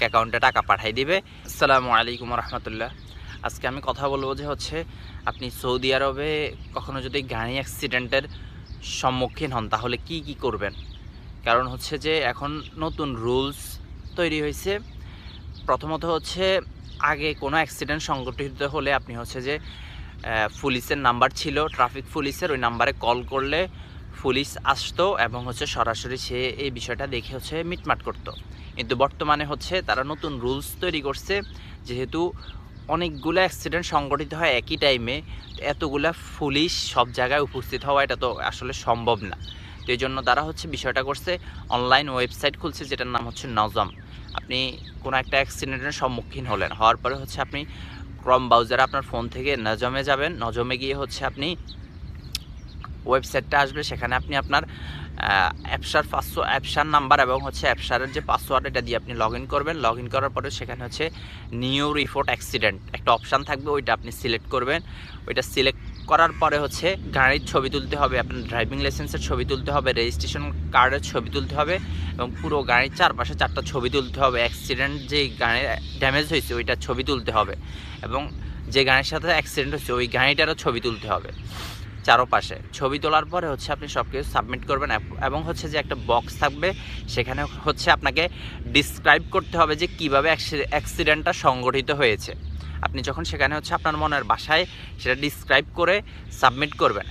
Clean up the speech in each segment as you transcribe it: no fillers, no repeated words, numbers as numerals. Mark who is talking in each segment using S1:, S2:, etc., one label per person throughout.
S1: অ্যাকাউন্টে টাকা পাঠাই দিবে। আসসালামু আলাইকুম রহমতুল্লাহ। আজকে আমি কথা বলবো যে আপনি সৌদি আরবে কখনো যদি গাড়ি অ্যাক্সিডেন্টের সম্মুখীন হন তাহলে কি করবেন। কারণ যে এখন নতুন রুলস তৈরি হয়েছে। প্রথমত আগে কোনো অ্যাক্সিডেন্ট সংঘটিত হলে আপনি যে পুলিশের নাম্বার ছিল, ট্রাফিক পুলিশের, ওই নাম্বারে কল করলে পুলিশ আসতো এবং সরাসরি সে এই বিষয়টা দেখে মিটমাট করতো। কিন্তু বর্তমানে তারা নতুন রুলস তৈরি করছে। যেহেতু অনেকগুলো অ্যাক্সিডেন্ট সংঘটিত হয় একই টাইমে, এতগুলা পুলিশ সব জায়গায় উপস্থিত হওয়া এটা তো আসলে সম্ভব না। তো এই জন্য তারা বিষয়টা করছে, অনলাইন ওয়েবসাইট খুলছে যেটার নাম নজম। আপনি কোনো একটা অ্যাক্সিডেন্টের সম্মুখীন হওয়ার পরে আপনি ক্রম ব্রাউজারে আপনার ফোন থেকে নজমে যাবেন। নজমে গিয়ে আপনি ওয়েবসাইটটা আসবে, সেখানে আপনি আপনার অ্যাপসার নাম্বার এবং অ্যাপসারের যে পাসওয়ার্ড এটা দিয়ে আপনি লগ ইন করবেন। লগ ইন করার পরে সেখানে নিউ রিপোর্ট অ্যাক্সিডেন্ট একটা অপশান থাকবে, ওইটা আপনি সিলেক্ট করবেন। ওইটা সিলেক্ট করার পরে গাড়ির ছবি তুলতে হবে, আপনার ড্রাইভিং লাইসেন্সের ছবি তুলতে হবে, রেজিস্ট্রেশন কার্ডের ছবি তুলতে হবে এবং পুরো গাড়ির চারপাশে 4টা ছবি তুলতে হবে। অ্যাক্সিডেন্ট যে গাড়ির ড্যামেজ হয়েছে ওইটার ছবি তুলতে হবে এবং যে গাড়ির সাথে অ্যাক্সিডেন্ট হয়েছে ওই গাড়িটারও ছবি তুলতে হবে। চারপাশে ছবি তোলার পরে আপনি সব কিছু সাবমিট করবেন এবং যে একটা বক্স থাকবে, সেখানে আপনাকে ডিসক্রাইব করতে হবে যে কীভাবে অ্যাক্সিডেন্টটা সংঘটিত হয়েছে। আপনি যখন সেখানে আপনার মনের ভাষায় সেটা ডিসক্রাইব করে সাবমিট করবেন।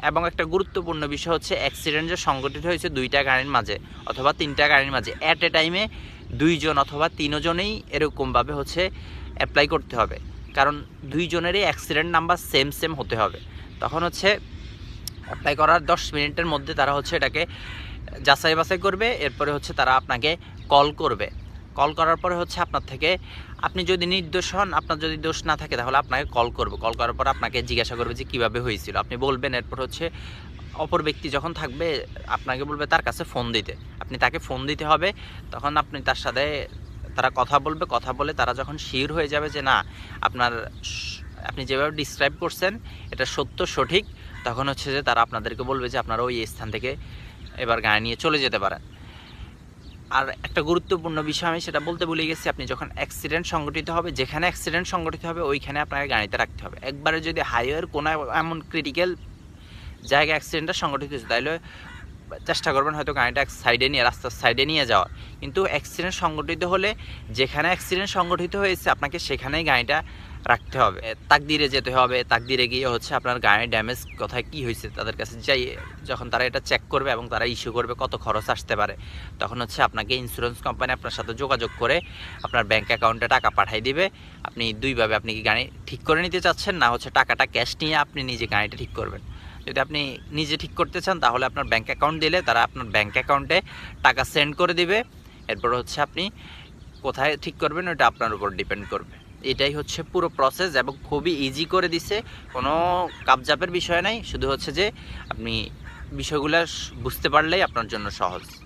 S1: এবং একটা গুরুত্বপূর্ণ বিষয় অ্যাক্সিডেন্ট যে সংঘটিত হয়েছে 2টা গাড়ির মাঝে অথবা 3টা গাড়ির মাঝে অ্যাট এ টাইমে 2 জন অথবা 3 জনেই এরকমভাবে অ্যাপ্লাই করতে হবে। কারণ 2 জনেরই অ্যাক্সিডেন্ট নাম্বার সেম হতে হবে। তখন অ্যাপ্লাই করার 10 মিনিটের মধ্যে তারা এটাকে যাচাই বাছাই করবে। এরপরে তারা আপনাকে কল করবে। কল করার পরে আপনার থেকে, আপনি যদি নির্দোষ হন, আপনার যদি দোষ না থাকে তাহলে আপনাকে কল করবে। কল করার পর আপনাকে জিজ্ঞাসা করবে যে কীভাবে হয়েছিল, আপনি বলবেন। এরপর অপর ব্যক্তি যখন থাকবে আপনাকে বলবে তার কাছে ফোন দিতে, আপনি তাকে ফোন দিতে হবে। তখন আপনি তার সাথে তারা কথা বলে তারা যখন শিওর হয়ে যাবে যে না আপনি যেভাবে ডিসক্রাইব করছেন এটা সঠিক, তখন যে তারা আপনাদেরকে বলবে যে আপনারা ওই স্থান থেকে এবার গাড়ি নিয়ে চলে যেতে পারেন। আর একটা গুরুত্বপূর্ণ বিষয় আমি সেটা বলতে ভুলে গেছি, আপনি যখন অ্যাক্সিডেন্ট সংঘটিত হবে, যেখানে অ্যাক্সিডেন্ট সংঘটিত হবে ওইখানে আপনাকে গাড়িতে রাখতে হবে। একবারে যদি হাইওয়ের কোনো এমন ক্রিটিক্যাল জায়গায় অ্যাক্সিডেন্টটা সংঘটিত হয়েছে তাহলে চেষ্টা করবেন হয়তো গাড়িটা রাস্তার সাইডে নিয়ে যাওয়ার। কিন্তু অ্যাক্সিডেন্ট সংঘটিত হলে যেখানে অ্যাক্সিডেন্ট সংঘটিত হয়েছে আপনাকে সেখানেই গাড়িটা রাখতে হবে। তাকদিরে যেতে হবে, তাকদিরে গিয়ে আপনার গাড়ির ড্যামেজ কোথায় কী হয়েছে তাদের কাছে যাই, যখন তারা এটা চেক করবে এবং তারা ইস্যু করবে কত খরচ আসতে পারে, তখন আপনাকে ইন্স্যুরেন্স কোম্পানি আপনার সাথে যোগাযোগ করে আপনার ব্যাঙ্ক অ্যাকাউন্টে টাকা পাঠিয়ে দিবে। আপনি দুইভাবে, আপনি কি গাড়ি ঠিক করে নিতে চাচ্ছেন না টাকাটা ক্যাশ নিয়ে আপনি নিজে গাড়িটা ঠিক করবেন। যদি আপনি নিজে ঠিক করতে চান তাহলে আপনার ব্যাঙ্ক অ্যাকাউন্ট দিলে তারা আপনার ব্যাঙ্ক অ্যাকাউন্টে টাকা সেন্ড করে দিবে। এরপর আপনি কোথায় ঠিক করবেন ওটা আপনার উপর ডিপেন্ড করবে। এটাই পুরো প্রসেস এবং খুবই ইজি করে দিছে, কোনো কাপজাপের বিষয় নাই। শুধু যে আপনি বিষয়গুলো বুঝতে পারলেই আপনার জন্য সহজ।